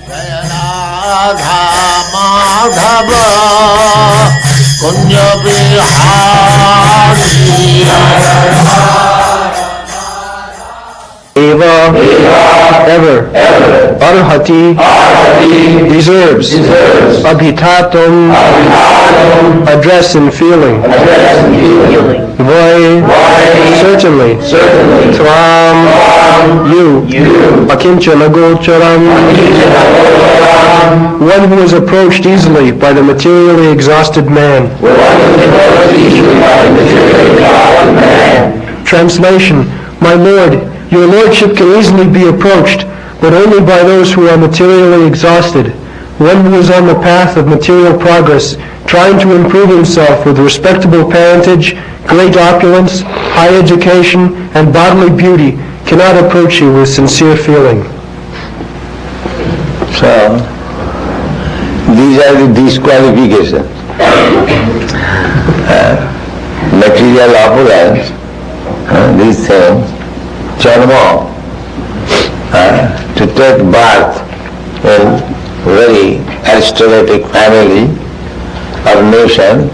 Radha Madhava Kunja Bihari Eva, ever, Arhati, deserves, Abhitatum, address and feeling, Vai, certainly, Tvam, you, Akinchana Gocharam, one who is approached easily by the materially exhausted man. Translation, my Lord, your Lordship can easily be approached, but only by those who are materially exhausted. One who is on the path of material progress, trying to improve himself with respectable parentage, great opulence, high education, and bodily beauty, cannot approach you with sincere feeling. So, these are the disqualifications. Material opulence, these things, Charma, to take birth in very aristocratic family or nation,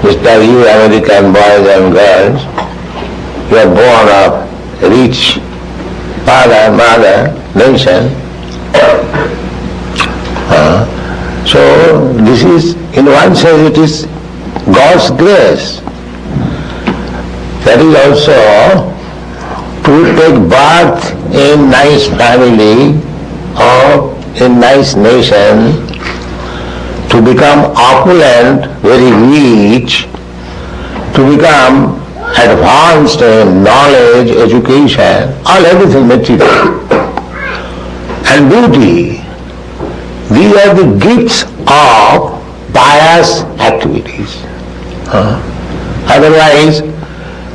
just like you American boys and girls, you are born of rich father, mother, nation. So this is, in one sense, it is God's grace. That is also to take birth in nice family or in nice nation, to become opulent, very rich, to become advanced in knowledge, education, all everything material, and beauty. These are the gifts of pious activities. Otherwise,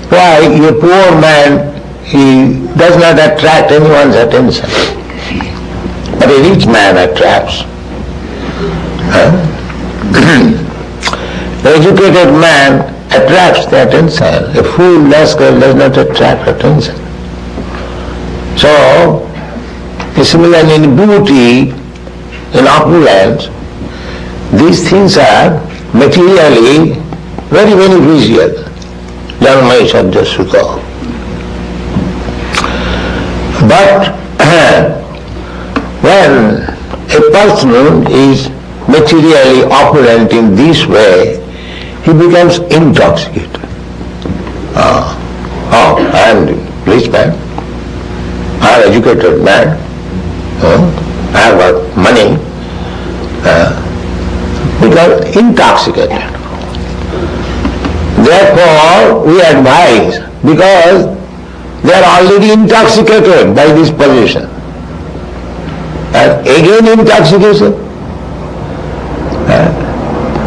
why a poor man, he does not attract anyone's attention, but a rich man attracts. The educated man attracts the attention. A fool rascal does not attract attention. So, similarly in beauty, in opulence, these things are materially very beneficial. Janmai Sadhya Sukha. But when a person is materially opulent in this way, he becomes intoxicated. I am the rich man, I am educated man, I have got money, become intoxicated. Therefore, we advise, because they are already intoxicated by this position. And again intoxication.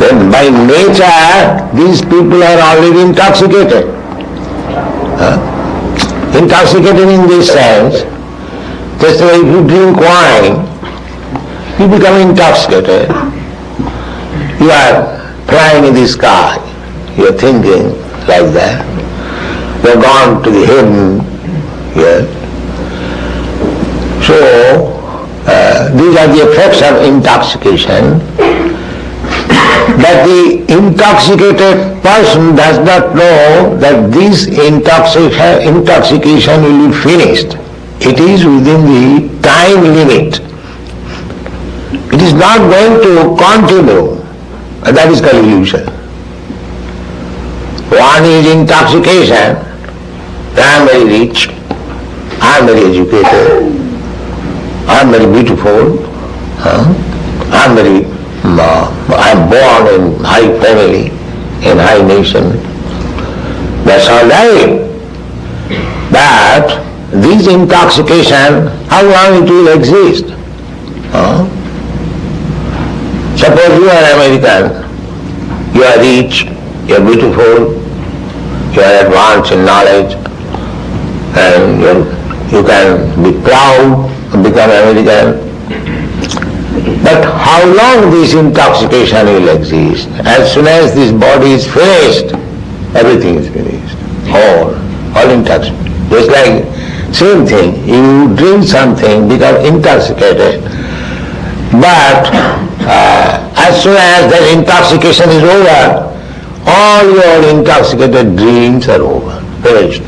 Then by nature, these people are already intoxicated. Intoxicated in this sense, just like if you drink wine, you become intoxicated. You are flying in the sky. You are thinking like that. You have gone to the heaven here. So, these are the effects of intoxication. But the intoxicated person does not know that this intoxication will be finished. It is within the time limit. It is not going to continue. That is called illusion. One is intoxication. I am very rich, I am very educated, I am very beautiful, I am born in high family, in high nation. That's all right. But this intoxication, how long it will exist? Suppose you are American, you are rich, you are beautiful, you are advanced in knowledge, and you can be proud and become American. But how long this intoxication will exist? As soon as this body is finished, everything is finished. All intoxicated. Just like Same thing, you drink something, become intoxicated, but as soon as that intoxication is over, all your intoxicated dreams are over, finished.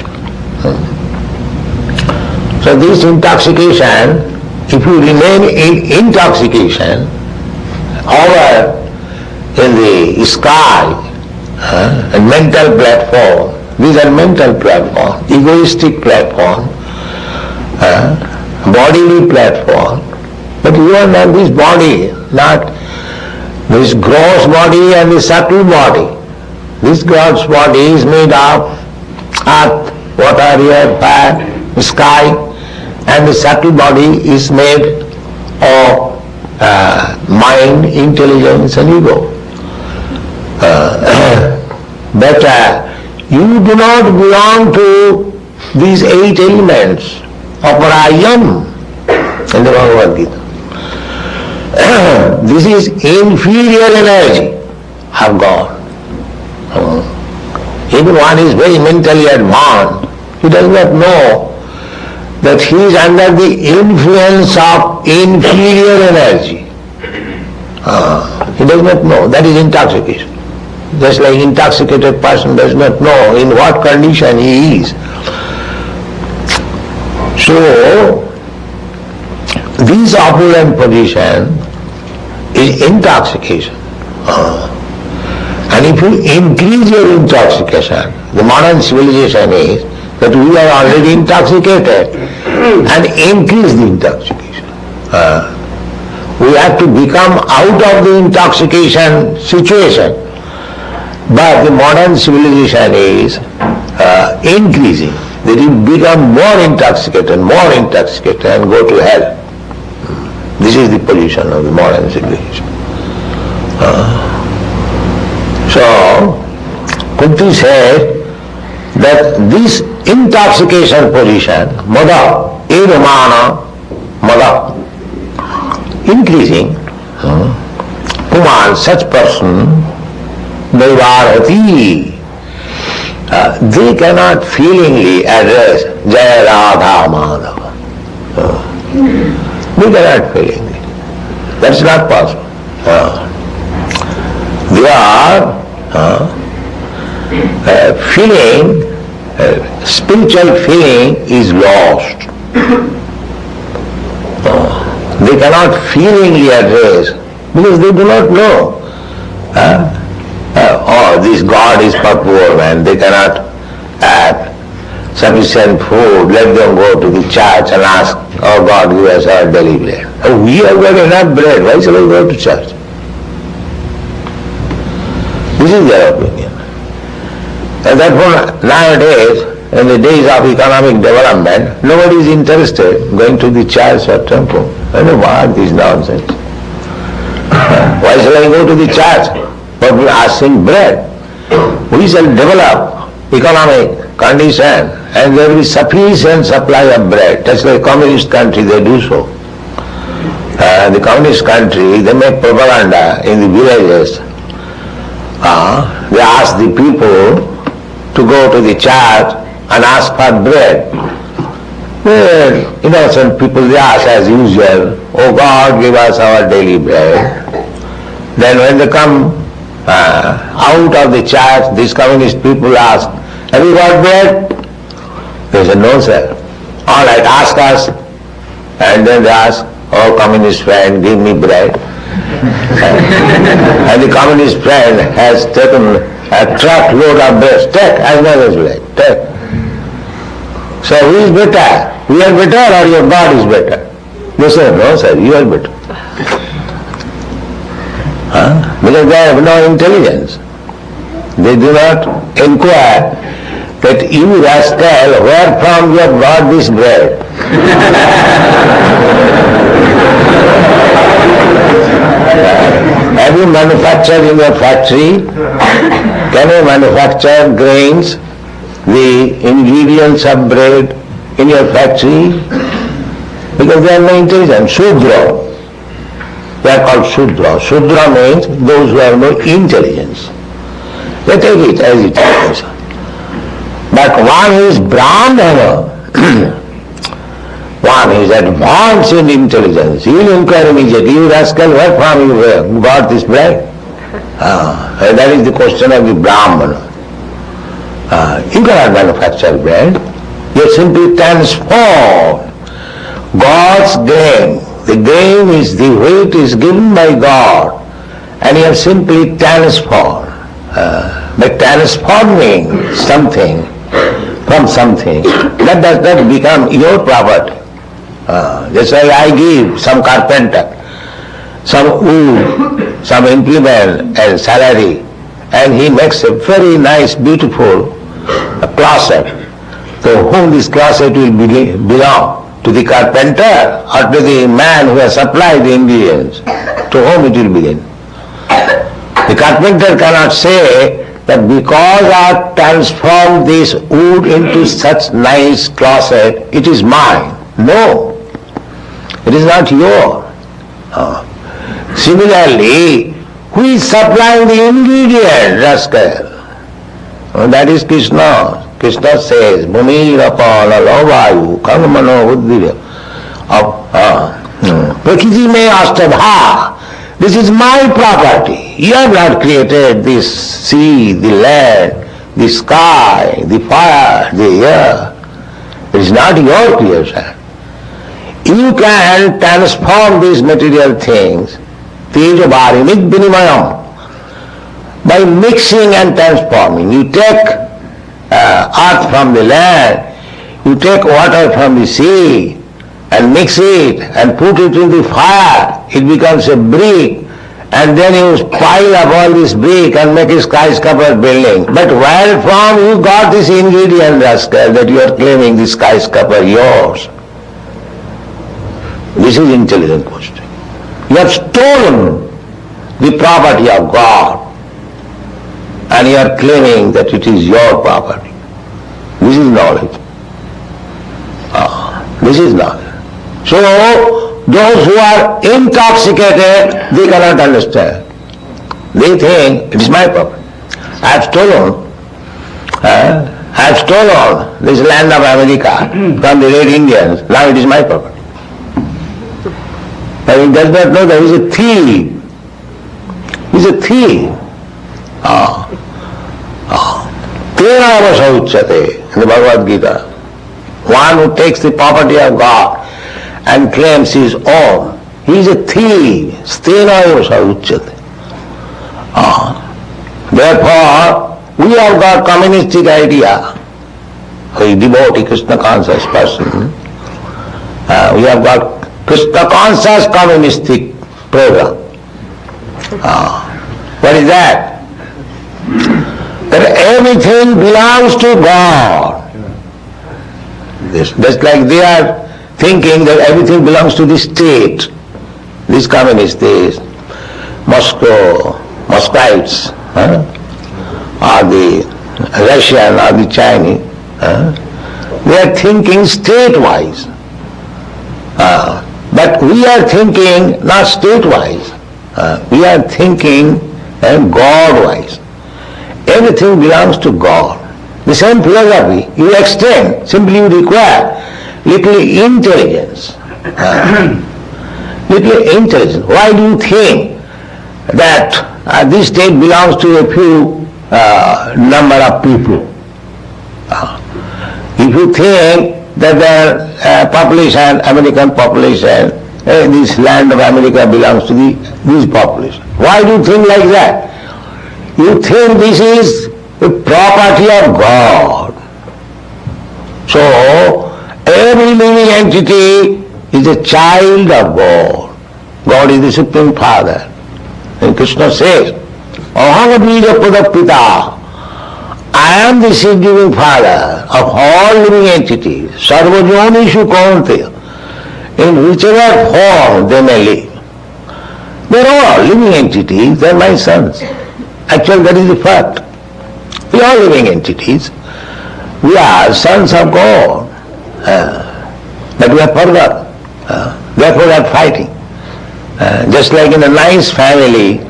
So this intoxication, if you remain in intoxication, over in the sky, a mental platform, these are mental platform, egoistic platform, bodily platform, but you are not this body, not this gross body and the subtle body. This gross body is made of earth, water, air, fire, sky, and the subtle body is made of mind, intelligence and ego. But you do not belong to these 8 elements of what I am in the Bhagavad Gita. This is inferior energy of God. Even one is very mentally advanced, he does not know that he is under the influence of inferior energy. He does not know. That is intoxication. Just like intoxicated person does not know in what condition he is. So, this opulent position is intoxication. And if you increase your intoxication, the modern civilization is that we are already intoxicated and increase the intoxication. We have to become out of the intoxication situation. But the modern civilization is increasing. That you become more intoxicated and go to hell. This is the position of the modern civilization. So, Kunti said that this intoxication position, mada, edamana, mada, increasing, Kuman, such person, Naivarhati, they cannot feelingly address Jaya Radha Madhava. They cannot feelingly. That's not possible. They are feeling, spiritual feeling is lost. They cannot feelingly address because they do not know. This God is for poor man, they cannot have sufficient food, let them go to the church and ask, oh God, give us our daily bread. Oh, we have got enough bread, why shall we go to church? This is their opinion. And therefore nowadays, in the days of economic development, nobody is interested going to the church or temple. I don't know what this nonsense. Why shall I go to the church? But we are asking bread. We shall develop economic condition and there will be sufficient supply of bread. That's like communist country, they do so. The communist country, they make propaganda in the villages. They ask the people to go to the church and ask for bread. Well, innocent people, they ask as usual, oh God, give us our daily bread. Then when they come out of the church, these communist people ask, have you got bread? They say, no sir. All right, ask us. And then they ask, oh communist friend, give me bread. And the communist friend has taken a truckload of bread. Take as much as you like, take. So who is better? We are better or your God is better? They say, no sir, you are better. Because they have no intelligence. They do not inquire that you rascal, where from you have got this bread? Have you manufactured in your factory? Can you manufacture grains, the ingredients of bread in your factory? Because they have no intelligence. Shudra. They are called Shudra. Shudra means those who have no intelligence. They take it as it is. But one who is Brahmana, one is advanced in intelligence, he will inquire immediately, you rascal, where from you got this bread? And that is the question of the Brahmana. You cannot manufacture bread. You simply transform God's grain. The grain is the wheat is given by God, and you have simply transformed. By transforming something from something, that does not become your property. Just like I give some carpenter some wood, some implement and salary, and he makes a very nice, beautiful closet. So whom this closet will belong? To the carpenter or to the man who has supplied the ingredients? To whom it will belong? The carpenter cannot say that because I have transformed this wood into such nice closet, it is mine. No, it is not yours. Similarly, who is supplying the ingredient, rascal? That is Krishna. Krishna says, Bhumi Rapala Lavayu Karmano Buddhira Prakriti me Ashtadha. This is my property. You have not created this sea, the land, the sky, the fire, the air. It is not your creation. You can transform these material things, Tejabharimit Vinimayam, by mixing and transforming. You take earth from the land, you take water from the sea, and mix it and put it in the fire, it becomes a brick, and then you pile up all this brick and make a skyscraper building. But where from you got this ingredient, rascal, that you are claiming this skyscraper yours? This is intelligent question. You have stolen the property of God, and you are claiming that it is your property. This is knowledge. This is knowledge. So, those who are intoxicated, they cannot understand. They think, it is my property. I have stolen this land of America from the Red Indians, now it is my property. But he does not know that he is a thief. He is a thief. Tena Vasauchate in the Bhagavad Gita. One who takes the property of God and claims his own, he is a thief. Stena Vasauchate. Therefore, we have got communistic idea. A devotee, Krishna conscious person. We have got Krishna conscious communistic program. What is that? That everything belongs to God. Just like they are thinking that everything belongs to the state. These communists, these Muscovites, or the Russian or the Chinese, they are thinking state-wise. But we are thinking not state-wise. We are thinking God-wise. Everything belongs to God. The same philosophy you extend, simply you require little intelligence. Little intelligence. Why do you think that this state belongs to a few number of people? If you think that the population, American population, this land of America belongs to this population. Why do you think like that? You think this is the property of God. So, every living entity is a child of God. God is the Supreme Father. And Krishna says, Aham bija pradapita. I am the seed-giving Father of all living entities. Sarvajonishu kaunteya. In whichever form they may live. They are all living entities, they are my sons. Actually, that is the fact. We are living entities. We are sons of God. But we are forgotten. Therefore we are fighting. Just like in a nice family,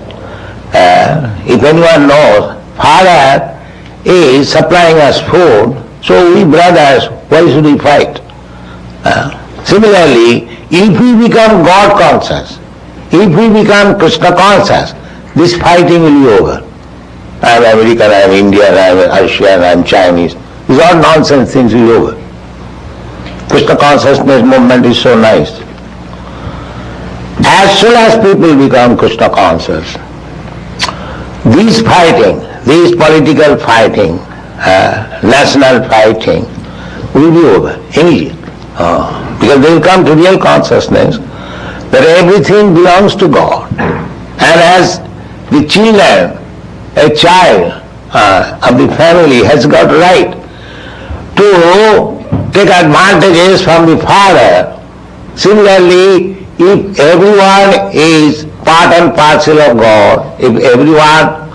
if anyone knows, father is supplying us food, so we brothers, why should we fight? Similarly, if we become God conscious, if we become Krishna conscious, this fighting will be over. I am American, I am Indian, I am Russian, I am Chinese. These are all nonsense things will be over. Krishna consciousness movement is so nice. As soon as people become Krishna conscious, this fighting, this political fighting, national fighting will be over immediately. Because they will come to real consciousness that everything belongs to God. And as the children, a child of the family has got right to take advantages from the father, similarly, if everyone is part and parcel of God, if everyone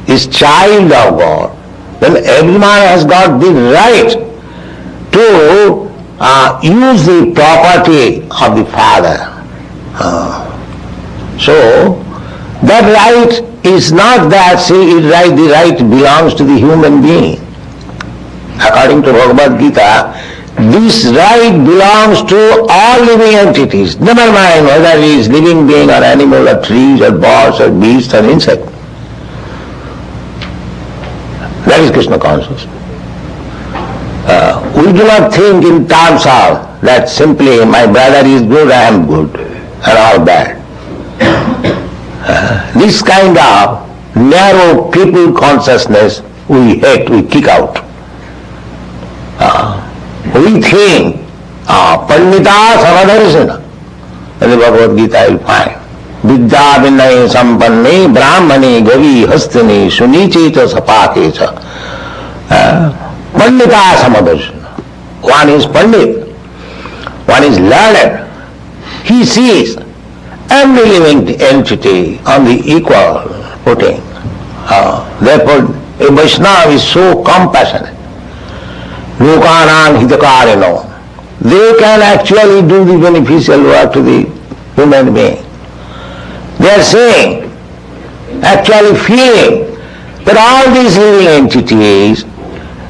is child of God, then everyone has got the right to use the property of the father. So, that right is not that, the right belongs to the human being. According to Bhagavad Gita, this right belongs to all living entities. Never mind whether it is living being or animal or trees or birds or beasts or insect. That is Krishna consciousness. We do not think in terms of that simply my brother is good, I am good, and all bad. This kind of narrow people consciousness we hate, we kick out. We think Pandita Samadarshana. In the Bhagavad Gita you will find Vidya Vinay Sampanne Brahmane Gavi Hastane Sunicheta Sapakecha. Pandita Samadarshana. One is Pandit, one is learned. He sees every living entity on the equal footing. Therefore, a Vaishnava is so compassionate. Lokanam hitakarino. They can actually do the beneficial work to the human being. They are saying, actually feeling that all these living entities,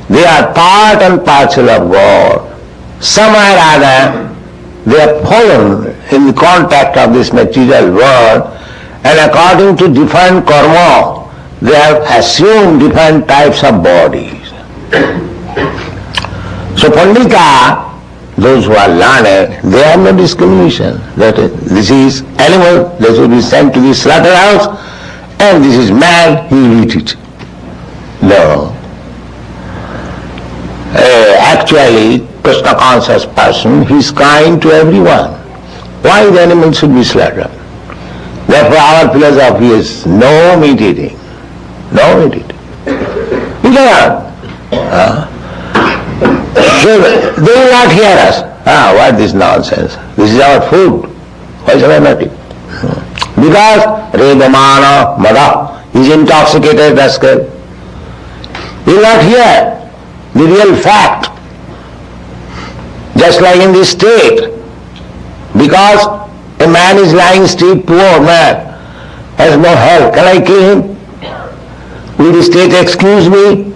they are part and parcel of God. Somewhere or other, they are fallen in the contact of this material world, and according to different karma, they have assumed different types of bodies. So Pandita, those who are learned, they have no discrimination. That this is animal, this will be sent to the slaughterhouse, and this is man, he will eat it. No. Actually, Krishna conscious person, he is kind to everyone. Why the animal should be slaughtered? Therefore our philosophy is no meat eating. No meat eating. You cannot. So they will not hear us. What is this nonsense? This is our food. Why shall I not eat? Because Redamana Mada is intoxicated rascal. He will not hear the real fact. Just like in this state, because a man is lying still, poor man, has no help. Can I kill him? Will the state excuse me?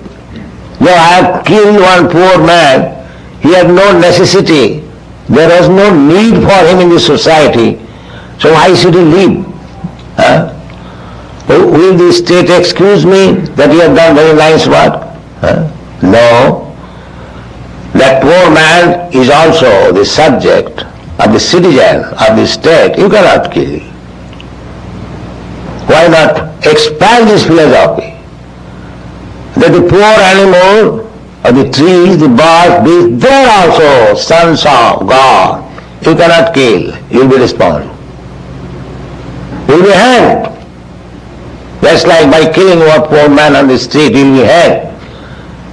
No, I have killed one poor man. He had no necessity. There was no need for him in the society. So why should he live? Will the state excuse me that you have done very nice work? No. That poor man is also the subject of the citizen of the state. You cannot kill him. Why not expand this philosophy? That the poor animal, or the trees, the birds, beasts, they are also sons of God. You cannot kill. You will be responsible. You will be hanged. Just like by killing one poor man on the street, you will be hanged.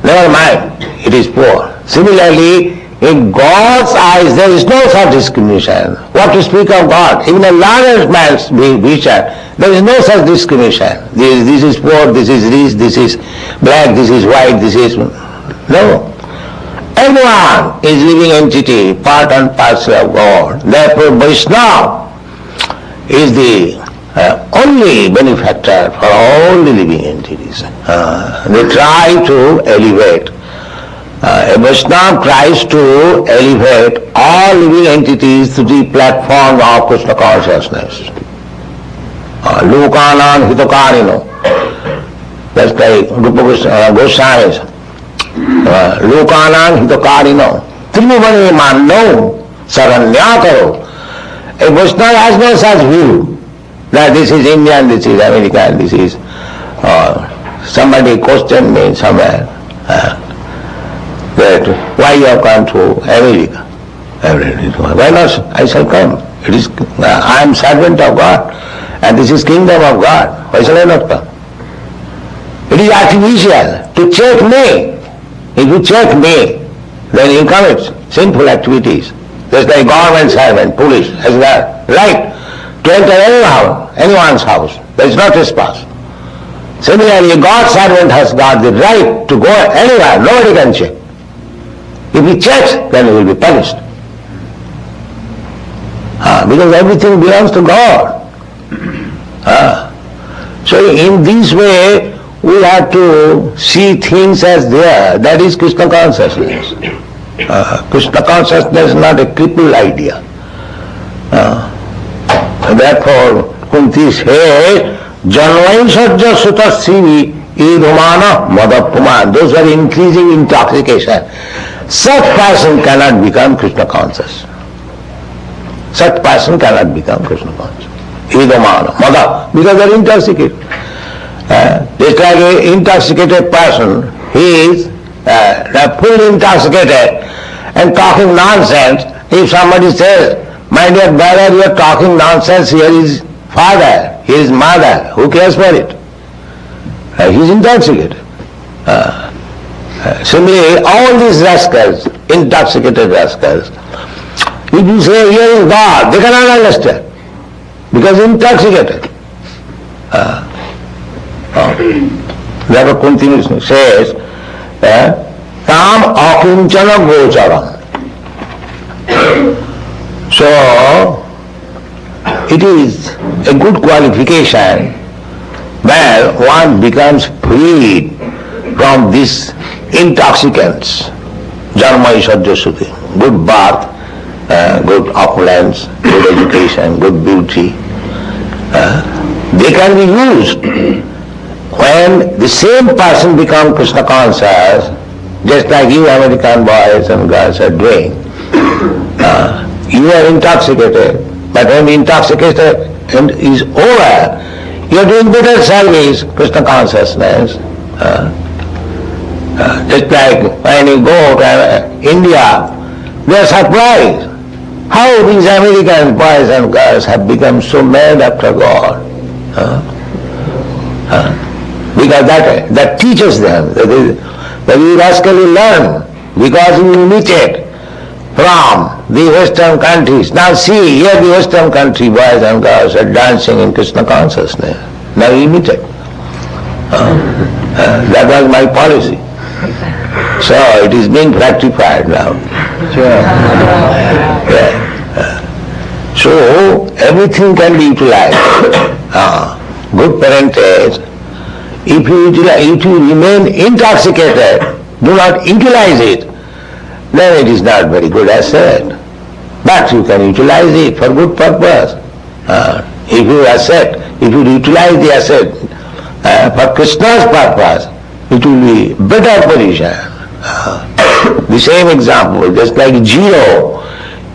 Never mind, it is poor. Similarly, in God's eyes, there is no such discrimination. What to speak of God? Even a large man's creature, there is no such discrimination. This is poor, this is rich, this is black, this is white, this is... No. Everyone is living entity, part and parcel of God. Therefore, Vaishnava is the only benefactor for all the living entities. They try to elevate A Vaishnava tries to elevate all living entities to the platform of Krishna consciousness. Lokanam hitokarino. That's like Rupa Goswami. Lokanam hitokarino. Tribhuvane manno saranya karo. A Vaishnava has no such view that this is Indian, this is American, this is... somebody questioned me somewhere that why you have come to America? Why not? I shall come. I am servant of God and this is kingdom of God. Why shall I not come? It is artificial to check me. If you check me, then you commit sinful activities. Just like government servant, police has the right to enter anyone's house. There is no trespass. Similarly, God's servant has got the right to go anywhere. Nobody can check. If he checks, then he will be punished. Because everything belongs to God. So in this way, we have to see things as they are. That is Krishna consciousness. Krishna consciousness is not a crippled idea. Therefore, Kunti says, Janvaisajya sutasri idumana madapuman. Those who are increasing intoxication. Such person cannot become Krishna conscious. Such person cannot become Krishna conscious. Idumana, mada, because they are intoxicated. Just like an intoxicated person, he is fully intoxicated and talking nonsense. If somebody says, my dear brother, you are talking nonsense, here is father, here is mother, who cares for it? He is intoxicated. Similarly, all these rascals, intoxicated rascals, if you say, here is God, they cannot understand, because intoxicated. Therefore, continuously says, Tam akinchana gocharam. So, it is a good qualification where one becomes freed from these intoxicants. Janma Ishadya Shuddhi. Good birth, good opulence, good education, good beauty. They can be used when the same person becomes Krishna conscious, just like you American boys and girls are doing. You are intoxicated, but when the intoxication is over, you are doing better service, Krishna consciousness. Just like when you go to India, they are surprised how these American boys and girls have become so mad after God. Because that teaches them that you rascally learn because you imitate from the Western countries. Now see, here the Western country boys and girls are dancing in Krishna consciousness. Now imitate. That was my policy. So it is being rectified now. So everything can be utilized. Good parentage. If you remain intoxicated, do not utilize it, then it is not very good asset. But you can utilize it for good purpose. If you utilize the asset for Krishna's purpose, it will be better position. The same example, just like zero.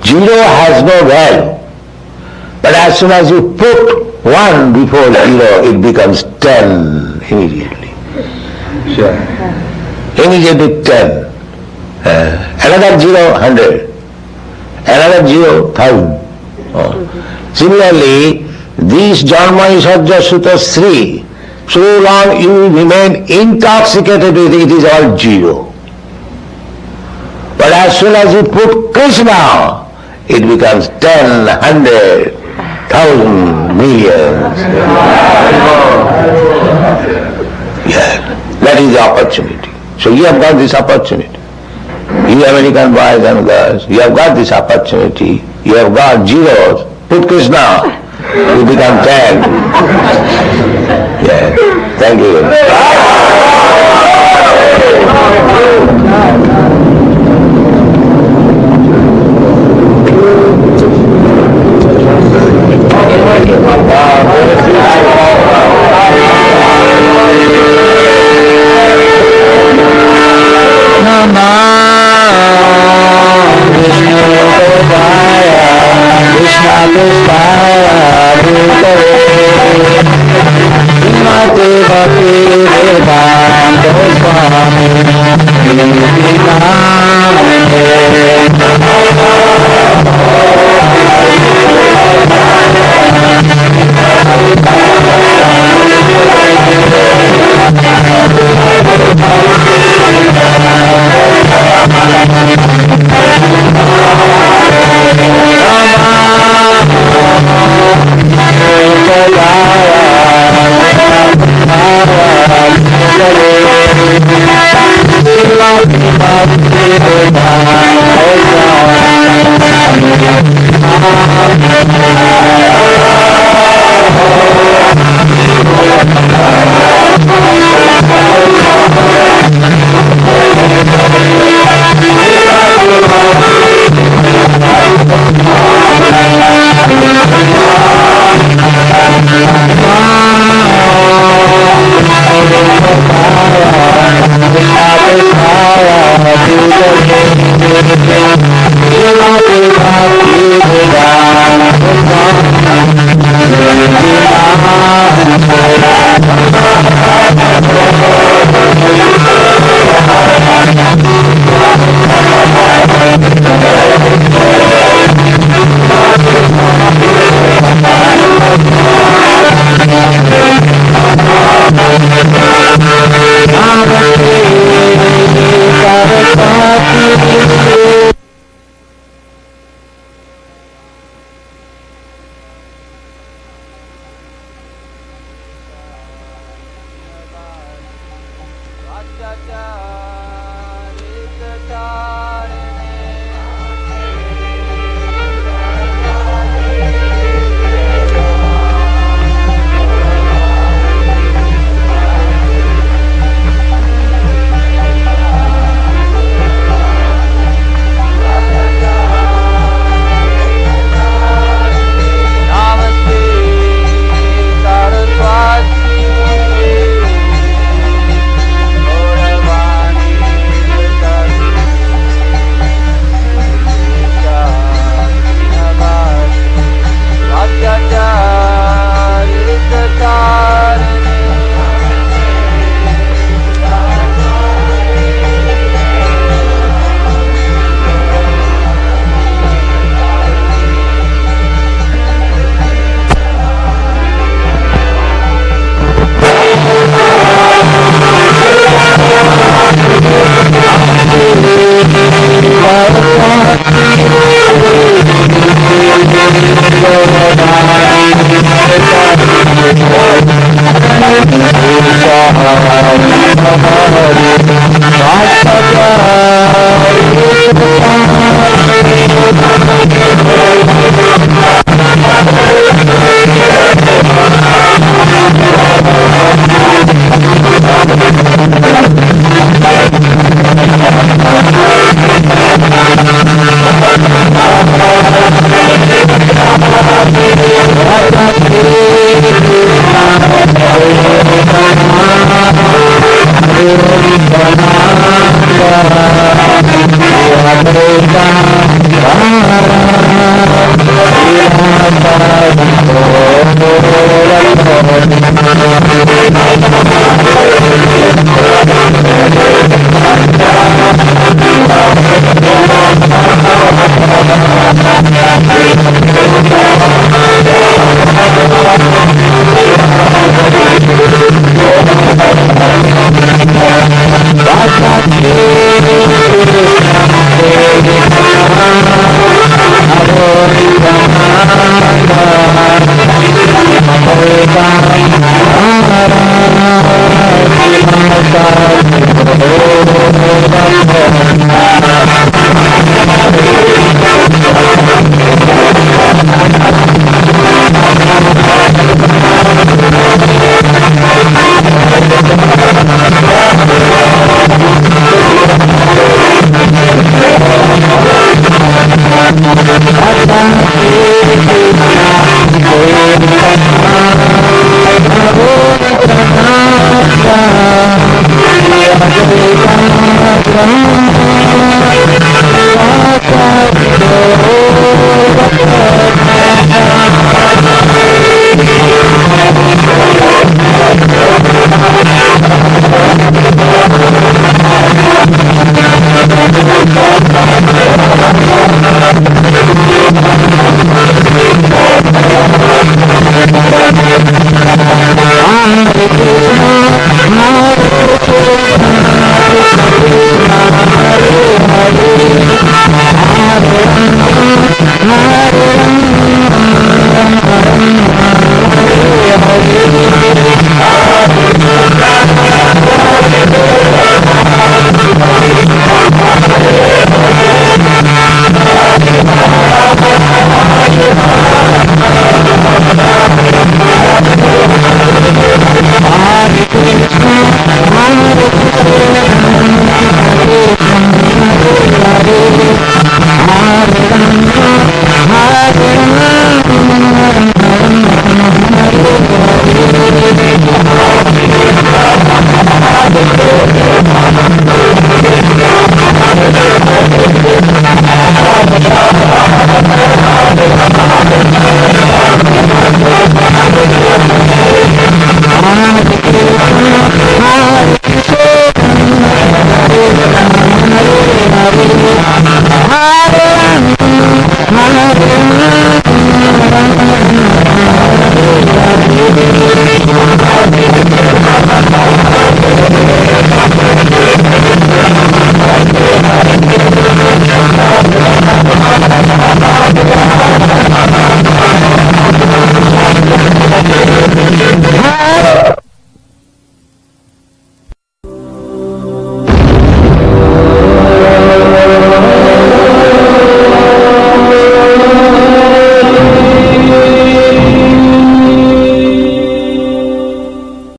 Zero has no value. But as soon as you put 1 before 0, it becomes 10 immediately. Sure. Immediately 10. Another 0, 100. Another 0, 1000. Similarly, these Janma Ishadya Sutta Sri, so long you remain intoxicated with it, it is all 0. But as soon as you put Krishna, it becomes 10, 100, 1,000, millions. Yeah, that is the opportunity. So you have got this opportunity. You American boys and girls, you have got this opportunity. You have got zeros. Put Krishna, you become 10. Yeah, thank you. Mate Bhaktivedanta Swami Bhaktivedanta